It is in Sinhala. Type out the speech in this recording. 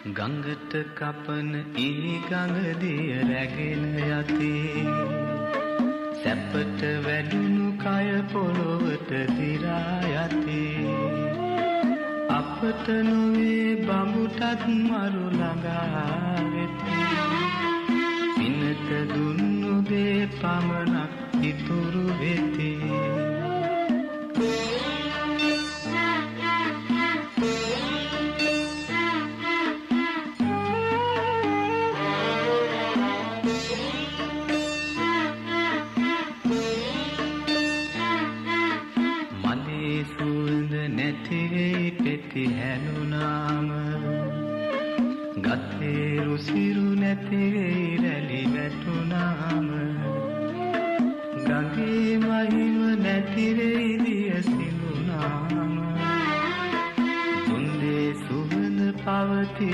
ගඟට කපන ඊ ගඟ දිය රැගෙන යතේ සැපට වැඩුණු කය පොළොවට දිරා යතේ අපට නොවේ බඹුටත් මරු ළඟා වෙති පිනට දුන්නු දේ පමණක් ඉතුරු වෙති සුවඳ නැතිවෙයි පෙති හැනුනාම ගතේ රුසිරු නැතිවෙයි රැලි වැටුනාම ගඟේ මහිම නැතිවෙයි දිය සිඳුනාම දුන්දේ සුවඳ පවති